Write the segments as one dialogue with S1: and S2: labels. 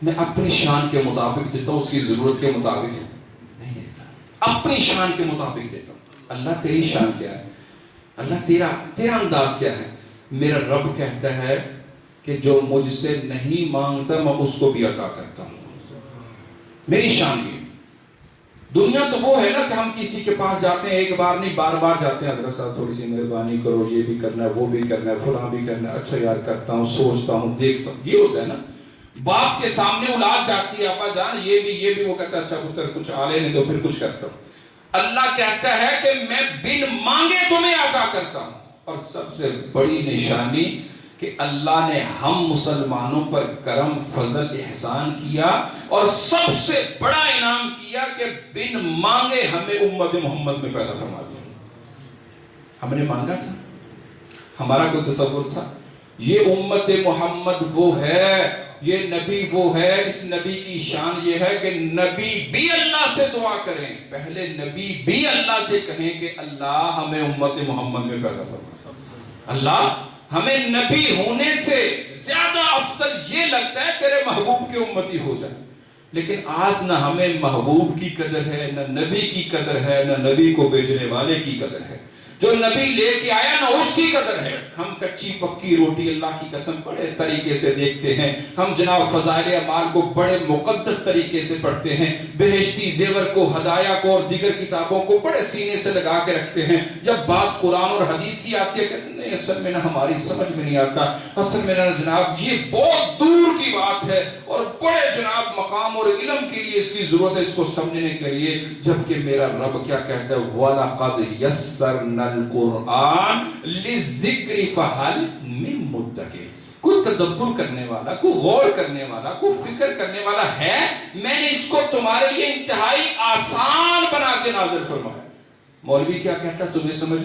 S1: میں اپنی شان کے مطابق دیتا ہوں، اس کی ضرورت کے مطابق نہیں دیتا، اپنی شان کے مطابق دیتا ہوں۔ اللہ تیری شان کیا ہے؟ اللہ تیرا انداز کیا ہے؟ میرا رب کہتا ہے کہ جو مجھ سے نہیں مانگتا میں اس کو بھی عطا کرتا ہوں۔ میری شان یہ۔ دنیا تو وہ ہے نا کہ ہم کسی کے پاس جاتے ہیں، ایک بار نہیں بار بار جاتے ہیں، حضرت صاحب تھوڑی سی مہربانی کرو، یہ بھی کرنا ہے، وہ بھی کرنا ہے، فلاں بھی کرنا ہے، اچھا یار کرتا ہوں، سوچتا ہوں، دیکھتا ہوں، یہ ہوتا ہے نا۔ باپ کے سامنے اولاد جاتی ہے، ابا جان یہ بھی، وہ کہتا ہے اچھا پتر کچھ آلے نہیں تو پھر کچھ کرتا ہوں۔ اللہ کہتا ہے کہ میں بن مانگے تمہیں عطا کرتا ہوں۔ اور سب سے بڑی نشانی کہ اللہ نے ہم مسلمانوں پر کرم فضل احسان کیا، اور سب سے بڑا انعام کیا کہ بن مانگے ہمیں امت محمد میں پیدا فرما دیا۔ ہم نے مانگا تھا؟ ہمارا کوئی تصور تھا؟ یہ امت محمد وہ ہے، یہ نبی وہ ہے۔ اس نبی کی شان یہ ہے کہ نبی بھی اللہ سے دعا کریں، پہلے نبی بھی اللہ سے کہیں کہ اللہ ہمیں امت محمد میں پیدا فرما۔ اللہ ہمیں نبی ہونے سے زیادہ افضل یہ لگتا ہے تیرے محبوب کی امتی ہو جائے، لیکن آج نہ ہمیں محبوب کی قدر ہے، نہ نبی کی قدر ہے، نہ نبی کو بھیجنے والے کی قدر ہے۔ جو نبی لے کے آیا نہ اس کی قدر ہے۔ ہم کچی پکی روٹی اللہ کی قسم بڑے طریقے سے دیکھتے ہیں، ہم جناب فضائل اعمال کو بڑے مقدس طریقے سے پڑھتے ہیں، بہشتی زیور کو، ہدایہ کو اور دیگر کتابوں کو بڑے سینے سے لگا کے رکھتے ہیں۔ جب بات قرآن اور حدیث کی آتی ہے کہ نہیں اصل میں نہ ہماری سمجھ میں نہیں آتا، اصل میں نہ جناب یہ بہت دور کی بات ہے، اور بڑے جناب مقام اور علم کے لیے اس کی ضرورت ہے اس کو سمجھنے کے لیے۔ جبکہ میرا رب کیا کہتا ہے؟ وَلَقَدْ يَسَّرْنَا القرآن لِلذِّكْرِ فَهَلْ مِن مُدَّكِرٍ۔ کوئی تدبر کرنے والا، کوئی غور کرنے والا، کوئی فکر کرنے والا ہے؟ میں نے اس کو تمہارے لیے انتہائی آسان بنا کے نازل فرمایا۔ مولوی کیا کہتا ہے؟ تمہیں سمجھ،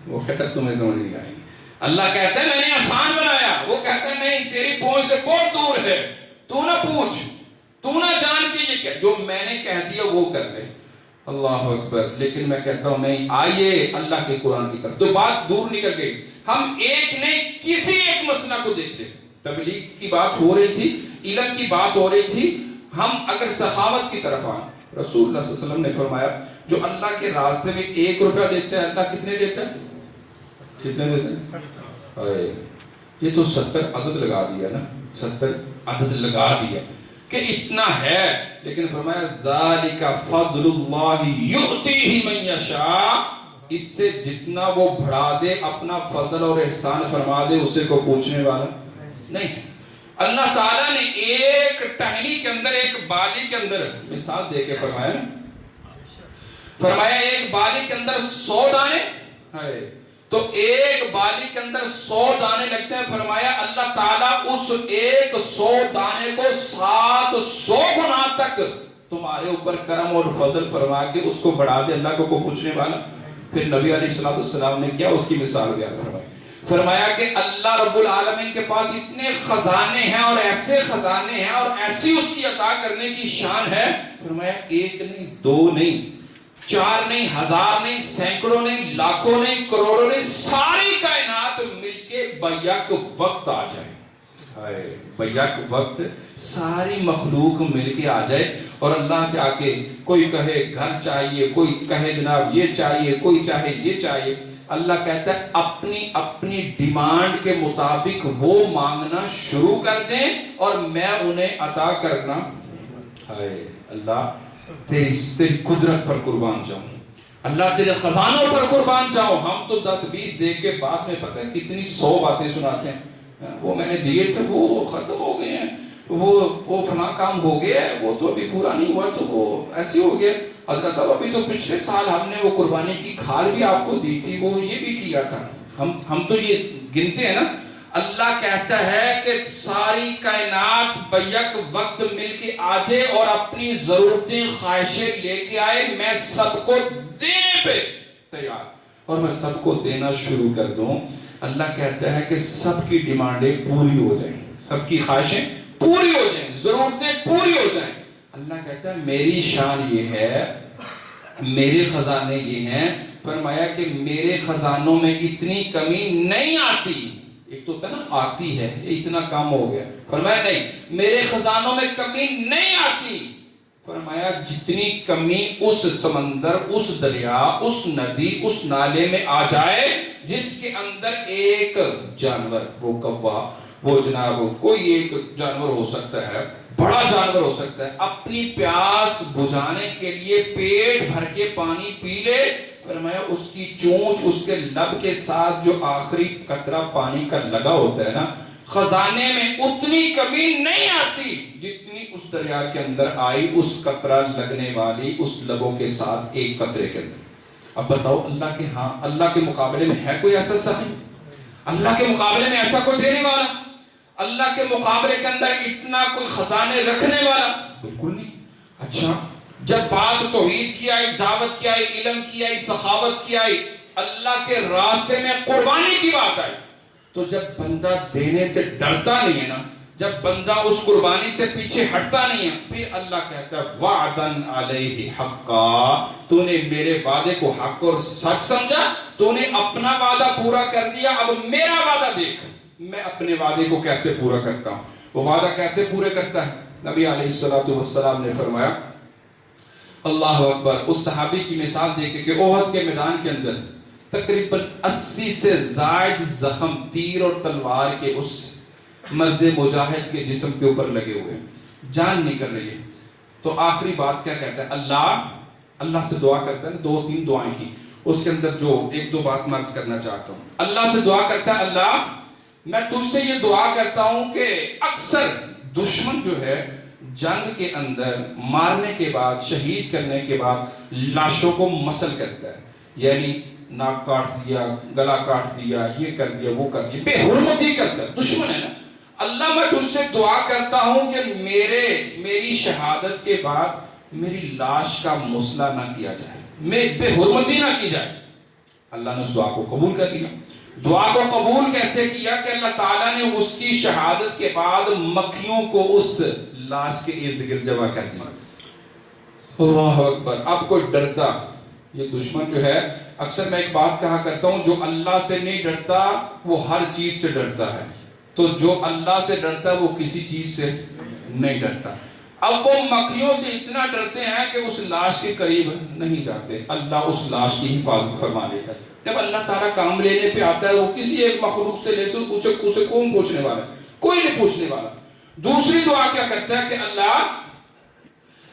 S1: وہ کہتا ہے تمہیں سمجھ نہیں آئے گی۔ اللہ کہتا ہے میں نے آسان بنایا، وہ کہتا ہے نہیں تیری پہنچ سے بہت دور ہے، تو نہ پوچھ، تو نہ جان کے یہ کیا، جو میں نے کہہ دیا وہ کر لے۔ اللہ اکبر۔ لیکن میں کہتا ہوں نہیں، آئیے اللہ کے قرآن کی طرف۔ تو بات دور نکل گئی، ہم ایک نہیں کسی ایک مسئلہ کو دیکھ لیں۔ تبلیغ کی بات ہو رہی تھی، علم کی بات ہو رہی تھی، ہم اگر سخاوت کی طرف آئیں، رسول اللہ صلی اللہ علیہ وسلم نے فرمایا جو اللہ کے راستے میں 1 روپیہ دیتے ہیں اللہ کتنے دیتا ہے؟ کتنے دیتے ہیں؟ یہ تو 70 عدد لگا دیا نا، 70 عدد لگا دیا کہ اتنا ہے، لیکن فرمایا ذالک فضل اللہ یؤتیہ من یشاء، اس سے جتنا وہ بڑھا دے اپنا فضل اور احسان فرما دے اسے کو پوچھنے والا نہیں ہے۔ اللہ تعالیٰ نے ایک ٹہنی کے اندر، ایک بالی کے اندر مثال دے کے فرمایا ایک بالی کے اندر 100 دانے ہے، تو ایک بالی کے اندر 100 دانے لگتے ہیں۔ فرمایا اللہ تعالیٰ اس ایک 100 دانے کو 700 گنا تک تمہارے اوپر کرم اور فضل فرما کے اس کو بڑھا دے، اللہ کو پوچھنے والا۔ پھر نبی علیہ السلام نے کیا اس کی مثال بیان فرمائی، فرمایا کہ اللہ رب العالمین کے پاس اتنے خزانے ہیں اور ایسے خزانے ہیں اور ایسی اس کی عطا کرنے کی شان ہے۔ فرمایا 1 نہیں 2 نہیں 4 نہیں 1000 نہیں سینکڑوں نہیں لاکھوں نہیں کروڑوں نہیں، ساری کائنات مل کے بیک وقت آ جائے، بیک وقت ساری مخلوق مل کے آ جائے اور اللہ سے آ کے کوئی کہے گھر چاہیے، کوئی کہے جناب یہ چاہیے، کوئی چاہے یہ چاہیے، اللہ کہتا ہے اپنی اپنی ڈیمانڈ کے مطابق وہ مانگنا شروع کر دیں اور میں انہیں عطا کرنا۔ ہائے اللہ تیری قدرت پر قربان جاؤں، اللہ تیرے خزانوں پر قربان جاؤں۔ ہم تو 10-20 دیکھ کے بعد میں پتہ ہے کتنی 100 باتیں سناتے ہیں، وہ میں نے دیے تھے وہ ختم ہو گئے ہیں، وہ فلاں کام ہو گیا ہے، وہ تو ابھی پورا نہیں ہوا تو وہ ایسے ہو گیا۔ حضرت صاحب ابھی تو پچھلے سال ہم نے وہ قربانی کی کھال بھی آپ کو دی تھی، وہ یہ بھی کیا تھا۔ ہم تو یہ گنتے ہیں نا۔ اللہ کہتا ہے کہ ساری کائنات بیک وقت مل کے آ جائے اور اپنی ضرورتیں خواہشیں لے کے آئے، میں سب کو دینے پہ تیار اور میں سب کو دینا شروع کر دوں۔ اللہ کہتا ہے کہ سب کی ڈیمانڈیں پوری ہو جائیں، سب کی خواہشیں پوری ہو جائیں، ضرورتیں پوری ہو جائیں۔ اللہ کہتا ہے میری شان یہ ہے، میرے خزانے یہ ہیں۔ فرمایا کہ میرے خزانوں میں اتنی کمی نہیں آتی ایک تو ہوتا ہے نا آتی ہے، یہ اتنا کام ہو گیا، فرمایا نہیں میرے خزانوں میں کمی نہیں آتی، فرمایا جتنی کمی اس سمندر، اس دریا، اس ندی، اس نالے میں آ جائے جس کے اندر ایک جانور، وہ کوا، وہ جناب کوئی ایک جانور ہو سکتا ہے، بڑا جانور ہو سکتا ہے، اپنی پیاس بجھانے کے لیے پیٹ بھر کے پانی پی لے، فرمایا اس کی چونچ اس کے لب کے ساتھ جو آخری قطرہ پانی کا لگا ہوتا ہے نا، خزانے میں اتنی کمی نہیں آتی جتنی اس دریا کے اندر آئی اس قطرہ لگنے والی اس لبوں کے ساتھ ایک قطرے کے اندر۔ اب بتاؤ اللہ کے ہاں اللہ کے مقابلے میں ہے کوئی ایسا سخی؟ اللہ کے مقابلے میں ایسا کوئی دینے والا؟ اللہ کے مقابلے کے اندر اتنا کوئی خزانے رکھنے والا؟ بالکل نہیں۔ اچھا جب بات توحید کی آئی، دعوت کی آئی، علم کی آئی، سخاوت کی آئی، اللہ کے راستے میں قربانی کی بات آئی، تو جب بندہ دینے سے ڈرتا نہیں ہے نا، جب بندہ اس قربانی سے پیچھے ہٹتا نہیں ہے، پھر اللہ کہتا ہے وعدن علیہ حقا، تو نے میرے وعدے کو حق اور سچ سمجھا، تو نے اپنا وعدہ پورا کر دیا، اب میرا وعدہ دیکھ میں اپنے وعدے کو کیسے پورا کرتا ہوں۔ وہ وعدہ کیسے پورے کرتا ہے؟ نبی علیہ السلام نے فرمایا اللہ اکبر، اس صحابی کی مثال دیکھے کہ احد کے میدان کے اندر تقریباً 80 سے زائد زخم تیر اور تلوار کے اس مرد مجاہد کے جسم کے اوپر لگے ہوئے، جان نکل رہی ہے، تو آخری بات کیا کہتا ہے؟ اللہ سے دعا کرتا ہے، 2-3 دعائیں کی، اس کے اندر جو 1-2 بات میں عرض کرنا چاہتا ہوں۔ اللہ سے دعا کرتا ہے اللہ میں تجھ سے یہ دعا کرتا ہوں کہ اکثر دشمن جو ہے جنگ کے اندر مارنے کے بعد، شہید کرنے کے بعد لاشوں کو مسل کرتا ہے، یعنی ناک کاٹ دیا، گلا کاٹ دیا، یہ کر دیا، وہ کر دیا، بے حرمتی کرتا ہے، دشمن ہے نا۔ اللہ میں تجھ سے دعا کرتا ہوں کہ میری شہادت کے بعد میری لاش کا مسئلہ نہ کیا جائے، میں بے حرمتی نہ کی جائے۔ اللہ نے اس دعا کو قبول کر لیا۔ دعا کو قبول کیسے کیا کہ اللہ تعالیٰ نے اس کی شہادت کے بعد مکھیوں کو اس لاش کے ارد گرد جمع کر دیا۔ اللہ اکبر۔ اب کوئی ڈرتا، یہ دشمن جو ہے، اکثر میں ایک بات کہا کرتا ہوں، جو اللہ سے نہیں ڈرتا وہ ہر چیز سے ڈرتا ہے، تو جو اللہ سے ڈرتا وہ کسی چیز سے نہیں ڈرتا۔ اب وہ مکھیوں سے اتنا ڈرتے ہیں کہ اس لاش کے قریب نہیں جاتے، اللہ اس لاش کی حفاظت فرما لیتا ہے۔ جب اللہ تعالیٰ کام لینے پہ آتا ہے وہ کسی ایک مخلوق سے لے سے پوچھے اسے کون پوچھنے والا ہے؟ کوئی نہیں پوچھنے والا۔ دوسری دعا کیا کرتا ہے کہ اللہ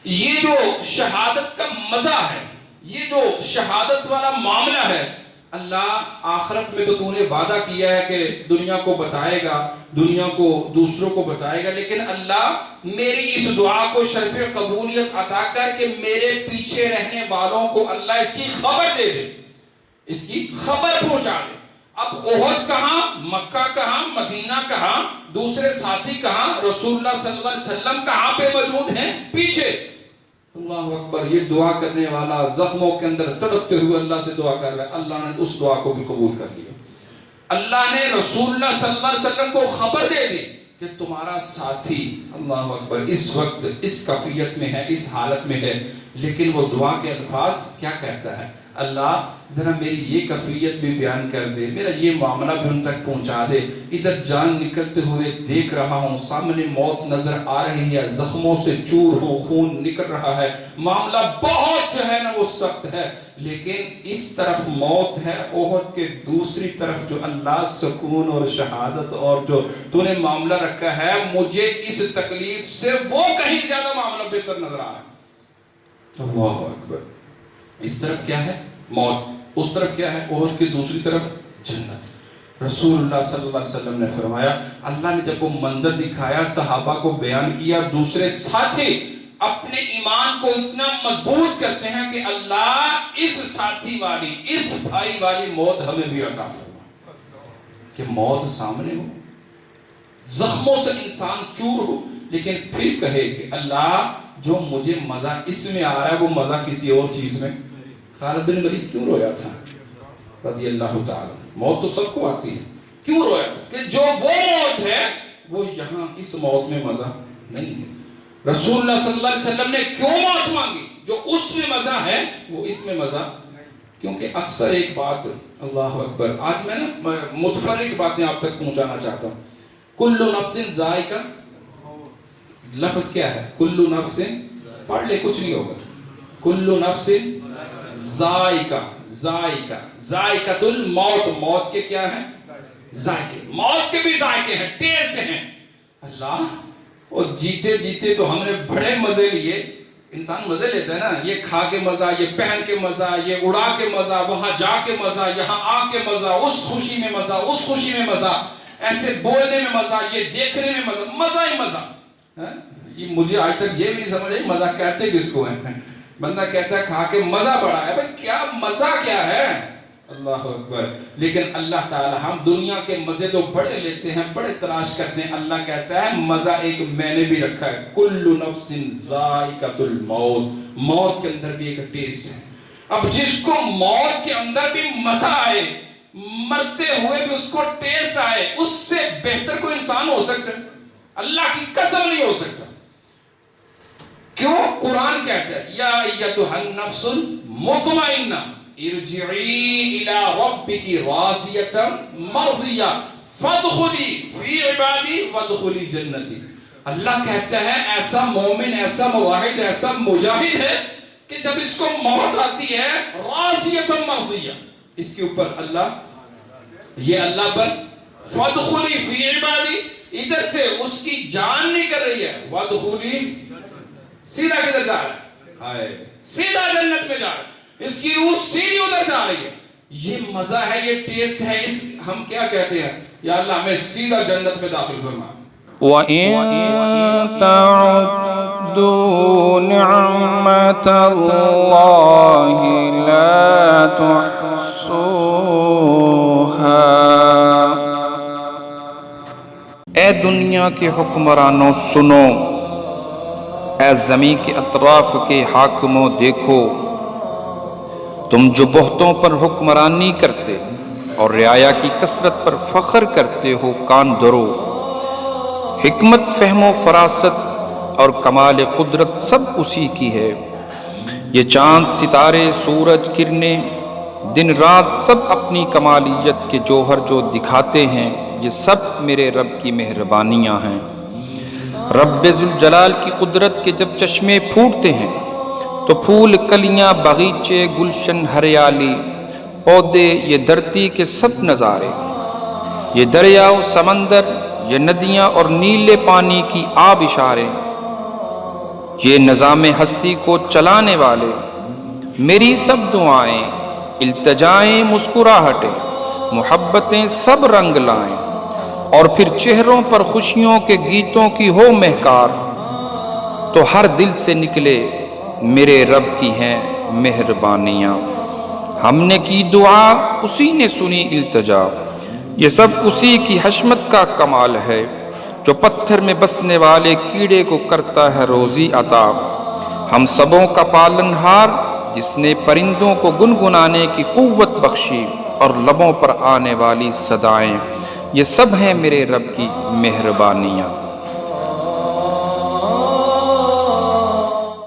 S1: یہ جو شہادت کا مزہ ہے، یہ جو شہادت والا معاملہ ہے، اللہ آخرت میں تو نے وعدہ کیا ہے کہ دنیا کو بتائے گا، دنیا کو دوسروں کو بتائے گا، لیکن اللہ میری اس دعا کو شرف قبولیت عطا کر کے میرے پیچھے رہنے والوں کو اللہ اس کی خبر دے دے، اس کی خبر پہنچا دے۔ اب احد کہاں، مکہ کہاں، مدینہ کہاں، دوسرے ساتھی کہاں، رسول اللہ صلی اللہ علیہ وسلم کہاں پہ موجود ہیں؟ پیچھے۔ اللہ اکبر۔ یہ دعا کرنے والا زخموں کے اندر تڑپتے ہوئے اللہ سے دعا کر رہا ہے، اللہ نے اس دعا کو بھی قبول کر لیا۔ اللہ نے رسول اللہ صلی اللہ علیہ وسلم کو خبر دے دی کہ تمہارا ساتھی اللہ اکبر اس وقت اس کیفیت میں ہے، اس حالت میں ہے، لیکن وہ دعا کے الفاظ کیا کہتا ہے؟ اللہ ذرا میری یہ کیفیت بھی بیان کر دے، میرا یہ معاملہ بھی ان تک پہنچا دے، ادھر جان نکلتے ہوئے دیکھ رہا ہوں، سامنے موت نظر آ رہی ہے، زخموں سے چور ہو، خون نکل رہا ہے، معاملہ بہت جو ہے نا وہ سخت ہے، لیکن اس طرف موت ہے، احد کے دوسری طرف جو اللہ سکون اور شہادت اور جو تو نے معاملہ رکھا ہے، مجھے اس تکلیف سے وہ کہیں زیادہ معاملہ بہتر نظر آ رہا ہے۔ اللہ اکبر۔ اس طرف کیا ہے؟ موت، اس طرف کیا ہے؟ احد کی دوسری طرف جنت۔ رسول اللہ صلی اللہ علیہ وسلم نے فرمایا، اللہ نے جب وہ منظر دکھایا، صحابہ کو بیان کیا، دوسرے ساتھی اپنے ایمان کو اتنا مضبوط کرتے ہیں کہ اللہ اس ساتھی والی، اس بھائی والی موت ہمیں بھی عطا فرما، کہ موت سامنے ہو، زخموں سے انسان چور ہو، لیکن پھر کہے کہ اللہ جو مجھے مزہ اس میں آ رہا ہے وہ مزہ کسی اور چیز میں۔ خالد بن ولید کیوں رویا تھا رضی اللہ تعالی؟ موت تو سب کو آتی ہے، کیوں رویا تھا؟ کہ جو وہ موت ہے وہ یہاں اس موت میں مزہ نہیں ہے۔ رسول اللہ صلی اللہ علیہ وسلم نے کیوں موت مانگی؟ جو اس میں مزہ ہے وہ اس میں مزہ کیونکہ اکثر ایک بات، اللہ اکبر، آج میں نا متفرق باتیں آپ تک پہنچانا چاہتا ہوں. کل نفس ذائقہ، لفظ کیا ہے؟ کل نفس، پڑھ لے کچھ نہیں ہوگا. کل نفس ذائقہ، ذائقہ، ذائقۃ الموت، موت کے کیا ہیں؟ ذائقے. موت کے بھی ذائقے ہیں، ٹیسٹ ہیں. اللہ، اور جیتے جیتے تو ہم نے بڑے مزے لیے. انسان مزے لیتا ہے نا، یہ کھا کے مزہ، یہ پہن کے مزہ، یہ اڑا کے مزہ، وہاں جا کے مزہ، یہاں آ کے مزہ، اس خوشی میں مزہ، اس خوشی میں مزہ، ایسے بولنے میں مزہ، یہ دیکھنے میں مزہ، مزہ ہی مزہ. یہ مجھے آج تک یہ بھی نہیں سمجھ آئی مزہ کہتے کس کو ہیں. بندہ کہتا ہے کھا کے مزہ بڑا ہے، بھائی کیا مزہ کیا ہے؟ اللہ اکبر. لیکن اللہ تعالی، ہم دنیا کے مزے تو بڑے لیتے ہیں، بڑے تلاش کرتے ہیں. اللہ کہتا ہے مزہ ایک میں نے بھی رکھا ہے. کل نفس ذائقۃ الموت، موت کے اندر بھی ایک ٹیسٹ ہے. اب جس کو موت کے اندر بھی مزہ آئے، مرتے ہوئے بھی اس کو ٹیسٹ آئے، اس سے بہتر کوئی انسان ہو سکتا ہے؟ اللہ کی قسم نہیں ہو سکتا. کیوں؟ قرآن کہتا ہے یا ایتھا النفس المطمئنہ ارجعی الی ربک راضیۃ مرضیہ فادخلی فی عبادی وادخلی جنتی. اللہ کہتا ہے ایسا مومن، ایسا موحد، ایسا مجاہد ہے کہ جب اس کو موت آتی ہے راضیۃ مرضیہ، اس کے اوپر اللہ، یہ اللہ پر فادخلی فی عبادی، ادھر سے اس کی جان نکل رہی ہے، وادخلی سیدھا کدھر جا رہا ہے؟ سیدھا جنت میں جا رہا ہے. اس کی روح سیدھی ادھر جا رہی ہے. یہ مزہ ہے، یہ ٹیسٹ ہے. اس ہم کیا کہتے ہیں؟ یا اللہ ہمیں سیدھا جنت میں داخل فرما.
S2: وَإِن تَعُدُّوا نِعْمَةَ اللَّهِ لَا تُحْصُوهَا. اے دنیا کے حکمرانوں سنو، اے زمین کے اطراف کے حاکموں دیکھو، تم جو بہتوں پر حکمرانی کرتے اور رعایا کی کثرت پر فخر کرتے ہو، کان دھرو. حکمت، فہم و فراست اور کمال قدرت سب اسی کی ہے. یہ چاند، ستارے، سورج، کرنیں، دن رات سب اپنی کمالیت کے جوہر جو دکھاتے ہیں، یہ سب میرے رب کی مہربانیاں ہیں. رب ذوالجلال کی قدرت کے جب چشمے پھوٹتے ہیں تو پھول، کلیاں، باغیچے، گلشن، ہریالی، پودے، یہ دھرتی کے سب نظارے، یہ دریا و سمندر، یہ ندیاں اور نیلے پانی کی آب اشارے، یہ نظام ہستی کو چلانے والے، میری سب دعائیں، التجائیں، مسکراہٹیں، محبتیں سب رنگ لائیں، اور پھر چہروں پر خوشیوں کے گیتوں کی ہو مہکار، تو ہر دل سے نکلے میرے رب کی ہیں مہربانیاں. ہم نے کی دعا، اسی نے سنی التجا. یہ سب اسی کی حشمت کا کمال ہے، جو پتھر میں بسنے والے کیڑے کو کرتا ہے روزی عطا. ہم سبوں کا پالنہار، جس نے پرندوں کو گنگنانے کی قوت بخشی اور لبوں پر آنے والی صدائیں، یہ سب ہیں میرے رب کی مہربانیاں.